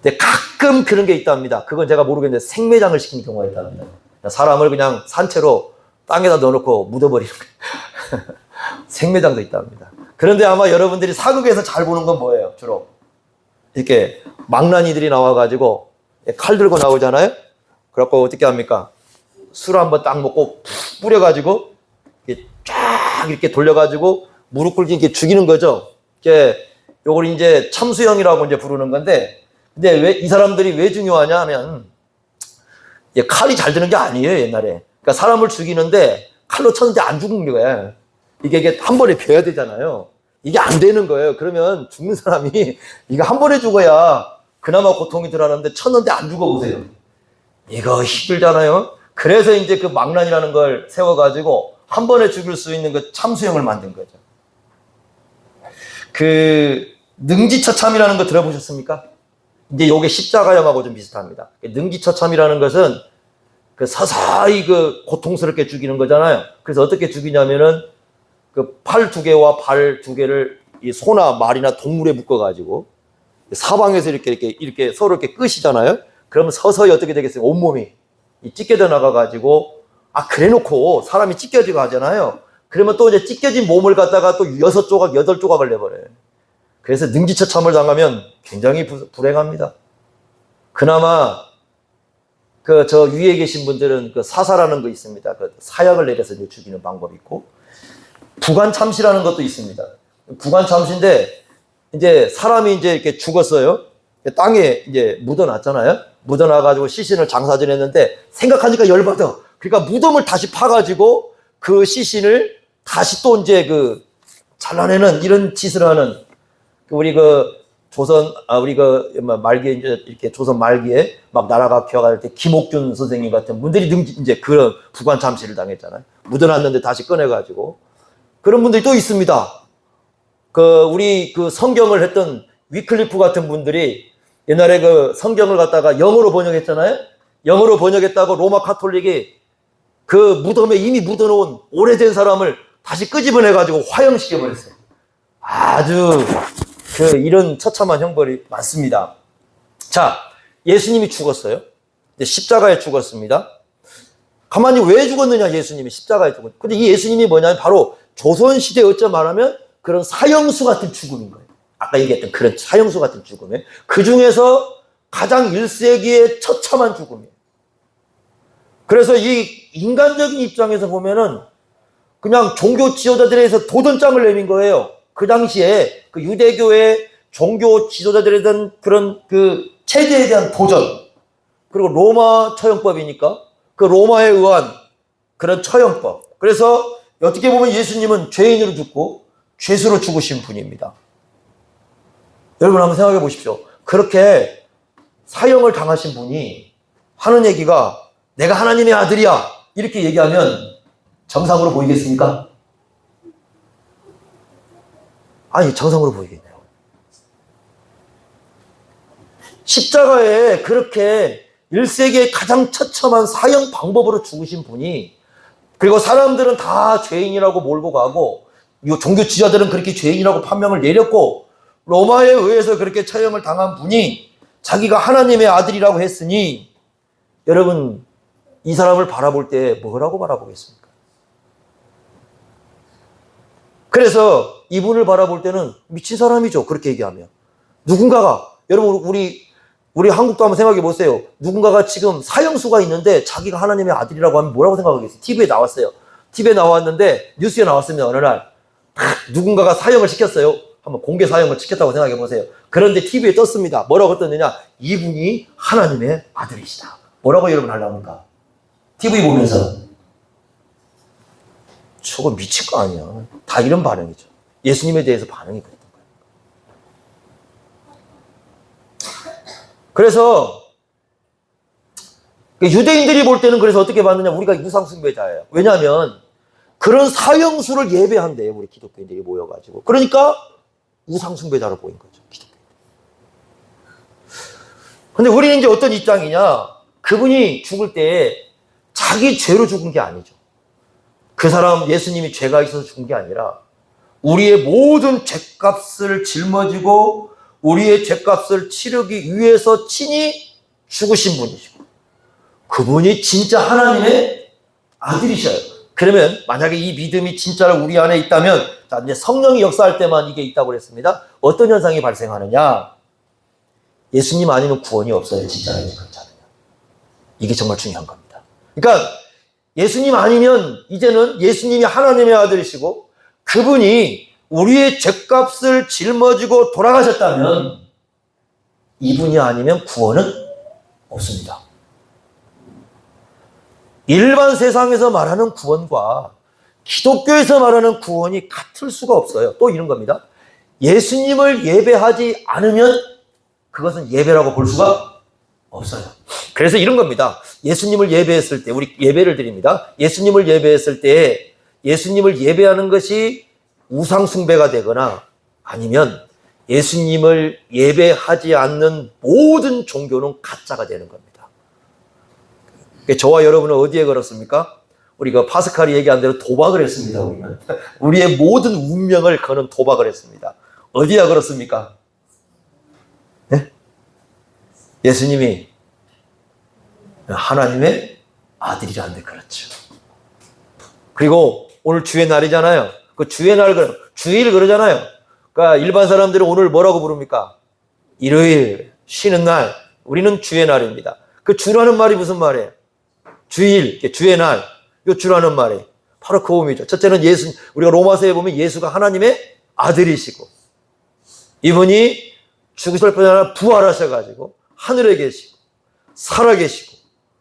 근데 가끔 그런 게 있답니다. 그건 제가 모르겠는데 생매장을 시키는 경우가 있답니다. 사람을 그냥 산채로 땅에다 넣어놓고 묻어버리는 거예요. 생매장도 있답니다. 그런데 아마 여러분들이 사극에서 잘 보는 건 뭐예요? 주로 이렇게 망나니들이 나와가지고 칼 들고 나오잖아요. 그래갖고 어떻게 합니까? 술 한번 딱 먹고 푹 뿌려가지고 이렇게 쫙 이렇게 돌려가지고 무릎 꿇기 이렇게 죽이는 거죠. 요걸 이제 참수형이라고 이제 부르는 건데, 근데 이 사람들이 왜 중요하냐 하면 칼이 잘 드는 게 아니에요, 옛날에. 그러니까 사람을 죽이는데 칼로 쳤는데 안 죽은 거예요. 이게 한 번에 베어야 되잖아요. 이게 안 되는 거예요. 그러면 죽는 사람이 이거 한 번에 죽어야 그나마 고통이 덜하는데 쳤는데 안 죽어보세요. 이거 힘들잖아요. 그래서 이제 망난이라는 걸 세워가지고 한 번에 죽일 수 있는 참수형을 만든 거죠. 능지처참이라는 거 들어보셨습니까? 이제 요게 십자가형하고 좀 비슷합니다. 능지처참이라는 것은 서서히 고통스럽게 죽이는 거잖아요. 그래서 어떻게 죽이냐면은 팔 2개와 발 2개를 이 소나 말이나 동물에 묶어가지고 사방에서 이렇게 서로 이렇게 끄시잖아요. 그러면 서서히 어떻게 되겠어요? 온몸이 찢겨져 나가가지고, 그래 놓고 사람이 찢겨지고 하잖아요. 그러면 또 이제 찢겨진 몸을 갖다가 또 6조각, 8조각을 내버려요. 그래서 능지처참을 당하면 굉장히 불행합니다. 그나마 저 위에 계신 분들은 그 사사라는 거 있습니다. 그 사약을 내려서 이제 죽이는 방법이 있고, 부관참시라는 것도 있습니다. 부관참시인데, 이제 사람이 이제 이렇게 죽었어요. 땅에 이제 묻어놨잖아요. 묻어놔가지고 시신을 장사질 했는데, 생각하니까 열받아. 그러니까 무덤을 다시 파가지고 그 시신을 다시 또 이제 잘라내는 이런 짓을 하는, 우리 말기에 이렇게 조선 말기에 막 나라가 기어갈 때 김옥균 선생님 같은 분들이 이제 그런 부관참시를 당했잖아요. 묻어놨는데 다시 꺼내가지고. 그런 분들이 또 있습니다. 우리 성경을 했던 위클리프 같은 분들이 옛날에 성경을 갖다가 영어로 번역했잖아요. 영어로 번역했다고 로마 카톨릭이 그 무덤에 이미 묻어놓은 오래된 사람을 다시 끄집어내가지고 화형시켜버렸어요. 아주 이런 처참한 형벌이 많습니다. 자, 예수님이 죽었어요. 십자가에 죽었습니다. 가만히 왜 죽었느냐, 예수님이 십자가에 죽었어요. 근데 이 예수님이 뭐냐면 바로 조선시대에 어쩌 말하면 그런 사형수 같은 죽음인 거예요. 아까 얘기했던 그런 사형수 같은 죽음이에요. 그 중에서 가장 1세기의 처참한 죽음이에요. 그래서 이 인간적인 입장에서 보면은 그냥 종교 지도자들에서 도전장을 내민 거예요. 그 당시에 유대교의 종교 지도자들에 대한 그런 체제에 대한 도전, 그리고 로마 처형법이니까 그 로마에 의한 그런 처형법. 그래서 어떻게 보면 예수님은 죄인으로 죽고 죄수로 죽으신 분입니다. 여러분 한번 생각해 보십시오. 그렇게 사형을 당하신 분이 하는 얘기가 내가 하나님의 아들이야 이렇게 얘기하면 정상으로 보이겠습니까? 아니, 정상으로 보이겠네요. 십자가에 그렇게 1세기의 가장 처참한 사형 방법으로 죽으신 분이, 그리고 사람들은 다 죄인이라고 몰고 가고 이 종교 지도자들은 그렇게 죄인이라고 판명을 내렸고 로마에 의해서 그렇게 처형을 당한 분이 자기가 하나님의 아들이라고 했으니 여러분 이 사람을 바라볼 때 뭐라고 바라보겠습니까? 그래서 이분을 바라볼 때는 미친 사람이죠. 그렇게 얘기하면. 누군가가, 여러분 우리 한국도 한번 생각해 보세요. 누군가가 지금 사형수가 있는데 자기가 하나님의 아들이라고 하면 뭐라고 생각하겠어요? TV에 나왔어요. TV에 나왔는데 뉴스에 나왔습니다. 어느 날 누군가가 사형을 시켰어요. 한번 공개 사형을 시켰다고 생각해 보세요. 그런데 TV에 떴습니다. 뭐라고 떴느냐? 이분이 하나님의 아들이시다. 뭐라고 여러분 하려합니까? TV 보면서. 저거 미친 거 아니야. 다 이런 반응이죠. 예수님에 대해서 반응이 그랬던 거예요. 그래서 유대인들이 볼 때는 그래서 어떻게 봤느냐? 우리가 우상숭배자예요. 왜냐하면 그런 사형수를 예배한대요. 우리 기독교인들이 모여가지고. 그러니까 우상숭배자로 보인 거죠. 기독교인들. 근데 우리는 이제 어떤 입장이냐? 그분이 죽을 때 자기 죄로 죽은 게 아니죠. 그 사람 예수님이 죄가 있어서 죽은 게 아니라 우리의 모든 죄값을 짊어지고 우리의 죄값을 치르기 위해서 친히 죽으신 분이시고 그분이 진짜 하나님의 아들이셔요. 그러면 만약에 이 믿음이 진짜로 우리 안에 있다면 자, 이제 성령이 역사할 때만 이게 있다고 그랬습니다. 어떤 현상이 발생하느냐? 예수님 아니면 구원이 없어요. 진짜 그렇지 않느냐? 이게 정말 중요한 겁니다. 그러니까 예수님 아니면 이제는 예수님이 하나님의 아들이시고 그분이 우리의 죄값을 짊어지고 돌아가셨다면 이분이 아니면 구원은 없습니다. 일반 세상에서 말하는 구원과 기독교에서 말하는 구원이 같을 수가 없어요. 또 이런 겁니다. 예수님을 예배하지 않으면 그것은 예배라고 볼 수가 없어요. 그래서 이런 겁니다. 예수님을 예배했을 때, 우리 예배를 드립니다. 예수님을 예배했을 때 예수님을 예배하는 것이 우상숭배가 되거나 아니면 예수님을 예배하지 않는 모든 종교는 가짜가 되는 겁니다. 저와 여러분은 어디에 걸었습니까? 우리가 파스칼이 얘기한 대로 도박을 했습니다. 우리는. 우리의 모든 운명을 거는 도박을 했습니다. 어디에 걸었습니까? 네? 예수님이 하나님의 아들이라는데 그렇죠. 그리고 오늘 주의 날이잖아요. 그 주의 날, 주일 그러잖아요. 그러니까 일반 사람들은 오늘 뭐라고 부릅니까? 일요일, 쉬는 날. 우리는 주의 날입니다. 그 주라는 말이 무슨 말이에요? 주일, 주의 날, 요 주라는 말이 바로 그 의미죠. 첫째는 우리가 로마서에 보면 예수가 하나님의 아들이시고, 이분이 죽으실 뿐 아니라 부활하셔가지고 하늘에 계시고 살아계시고,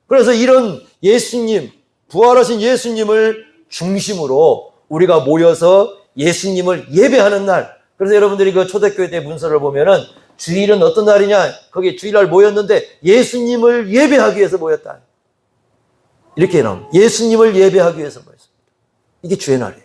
그래서 이런 예수님, 부활하신 예수님을 중심으로 우리가 모여서 예수님을 예배하는 날. 그래서 여러분들이 그 초대교회 때 문서를 보면은 주일은 어떤 날이냐, 거기 주일날 모였는데 예수님을 예배하기 위해서 모였다, 이렇게 나옵니다. 예수님을 예배하기 위해서 모였습니다. 이게 주의 날이에요.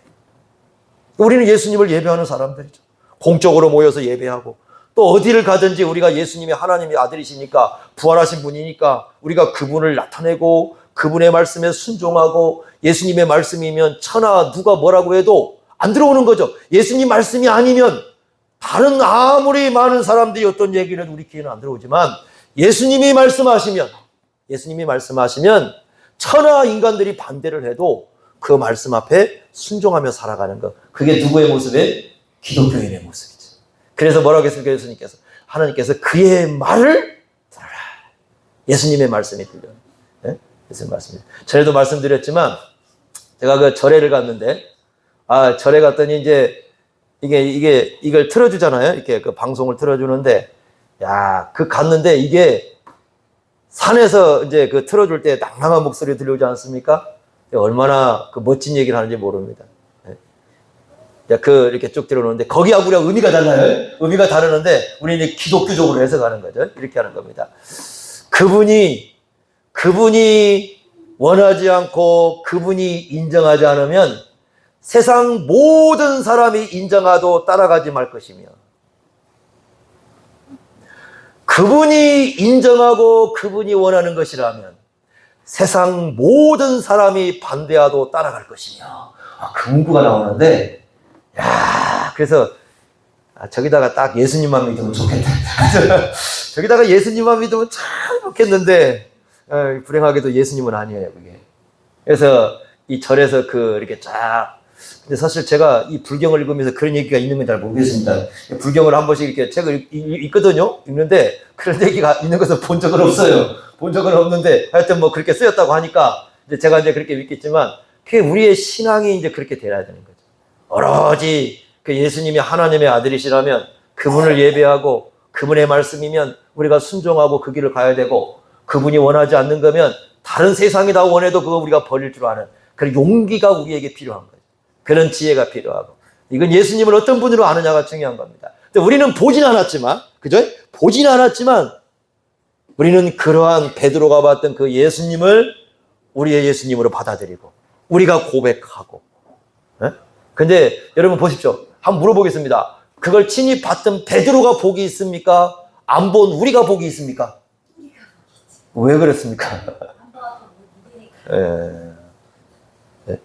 우리는 예수님을 예배하는 사람들이죠. 공적으로 모여서 예배하고, 또 어디를 가든지 우리가 예수님이 하나님의 아들이시니까, 부활하신 분이니까 우리가 그분을 나타내고 그분의 말씀에 순종하고, 예수님의 말씀이면 천하 누가 뭐라고 해도 안 들어오는 거죠. 예수님 말씀이 아니면 다른 아무리 많은 사람들이 어떤 얘기를 해도 우리 귀에는 안 들어오지만, 예수님이 말씀하시면 천하 인간들이 반대를 해도 그 말씀 앞에 순종하며 살아가는 것, 그게 누구의 모습이에요? 기독교인의 모습이죠. 그래서 뭐라고 했습니까? 예수님께서, 하나님께서 그의 말을 들어라. 예수님의 말씀이 들려요. 네? 예수님 말씀이. 전에도 말씀드렸지만, 제가 그 절에를 갔는데, 절에 갔더니 이제 이걸 틀어주잖아요. 이렇게 그 방송을 틀어주는데, 갔는데 이게 산에서 이제 그 틀어줄 때 낭낭한 목소리 들려오지 않습니까? 얼마나 그 멋진 얘기를 하는지 모릅니다. 이렇게 쭉 들어오는데, 거기하고 우리가 의미가 달라요. 의미가 다르는데, 우리는 기독교적으로 해석하는 거죠. 이렇게 하는 겁니다. 그분이 원하지 않고 그분이 인정하지 않으면 세상 모든 사람이 인정하도 따라가지 말 것이며, 그분이 인정하고 그분이 원하는 것이라면 세상 모든 사람이 반대하도 따라갈 것이며. 그 문구가 나오는데, 그래서 저기다가 딱 예수님만 믿으면 좋겠다. 저기다가 예수님만 믿으면 참 좋겠는데, 불행하게도 예수님은 아니에요, 그게. 그래서 이 절에서 이렇게 쫙, 근데 사실 제가 이 불경을 읽으면서 그런 얘기가 있는 건 잘 모르겠습니다. 불경을 한 번씩 이렇게 책을 읽거든요. 읽는데 그런 얘기가 있는 것을 본 적은 없어요. 본 적은 없는데 하여튼 뭐 그렇게 쓰였다고 하니까 이제 제가 이제 그렇게 믿겠지만, 그게 우리의 신앙이 이제 그렇게 돼야 되는 거죠. 오로지 그 예수님이 하나님의 아들이시라면 그분을 예배하고, 그분의 말씀이면 우리가 순종하고 그 길을 가야 되고, 그분이 원하지 않는 거면 다른 세상이 다 원해도 그거 우리가 버릴 줄 아는 그런 용기가 우리에게 필요한 거예요. 그런 지혜가 필요하고, 이건 예수님을 어떤 분으로 아느냐가 중요한 겁니다. 근데 우리는 보진 않았지만, 그죠? 보진 않았지만 우리는 그러한 베드로가 봤던 그 예수님을 우리의 예수님으로 받아들이고 우리가 고백하고. 근데 여러분 보십시오. 한번 물어보겠습니다. 그걸 친히 봤던 베드로가 복이 있습니까? 안 본 우리가 복이 있습니까? 왜 그랬습니까?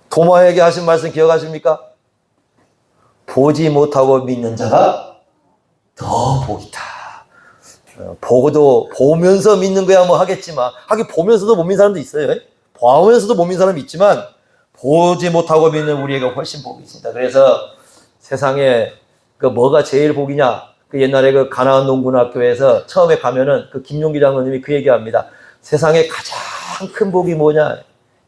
도마에게 하신 말씀 기억하십니까? 보지 못하고 믿는 자가 더 복이다. 보면서 믿는 거야 뭐 하겠지만, 하긴 보면서도 못 믿는 사람도 있어요. 보면서도 못 믿는 사람이 있지만 보지 못하고 믿는 우리에게 훨씬 복이 있습니다. 그래서 세상에 그 뭐가 제일 복이냐? 그 옛날에 그 가나안 농군학교에서 처음에 가면은 그 김용기 장로님이 그 얘기합니다. 세상에 가장 큰 복이 뭐냐?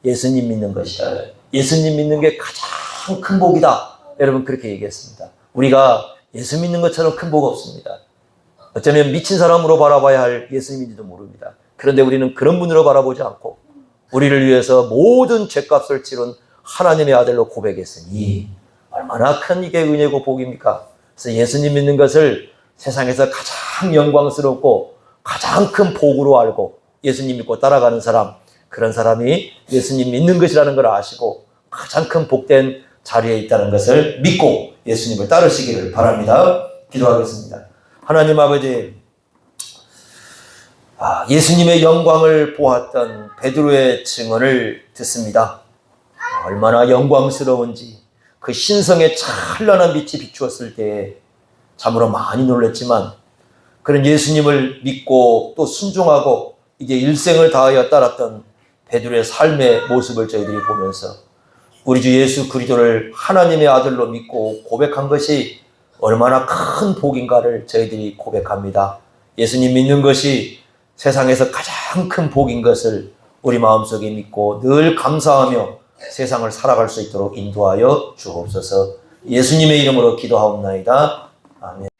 예수님 믿는 것이다. 예수님 믿는 게 가장 큰 복이다. 여러분 그렇게 얘기했습니다. 우리가 예수 믿는 것처럼 큰 복 없습니다. 어쩌면 미친 사람으로 바라봐야 할 예수님인지도 모릅니다. 그런데 우리는 그런 분으로 바라보지 않고 우리를 위해서 모든 죄값을 치른 하나님의 아들로 고백했으니 얼마나 큰 이게 은혜고 복입니까? 그래서 예수님 믿는 것을 세상에서 가장 영광스럽고 가장 큰 복으로 알고 예수님 믿고 따라가는 사람, 그런 사람이 예수님 믿는 것이라는 걸 아시고 가장 큰 복된 자리에 있다는 것을 믿고 예수님을 따르시기를 바랍니다. 기도하겠습니다. 하나님 아버지, 예수님의 영광을 보았던 베드로의 증언을 듣습니다. 얼마나 영광스러운지, 그 신성의 찬란한 빛이 비추었을 때에 참으로 많이 놀랐지만, 그런 예수님을 믿고 또 순종하고 이제 일생을 다하여 따랐던 베드로의 삶의 모습을 저희들이 보면서 우리 주 예수 그리스도를 하나님의 아들로 믿고 고백한 것이 얼마나 큰 복인가를 저희들이 고백합니다. 예수님 믿는 것이 세상에서 가장 큰 복인 것을 우리 마음속에 믿고 늘 감사하며 세상을 살아갈 수 있도록 인도하여 주옵소서. 예수님의 이름으로 기도하옵나이다. 아멘.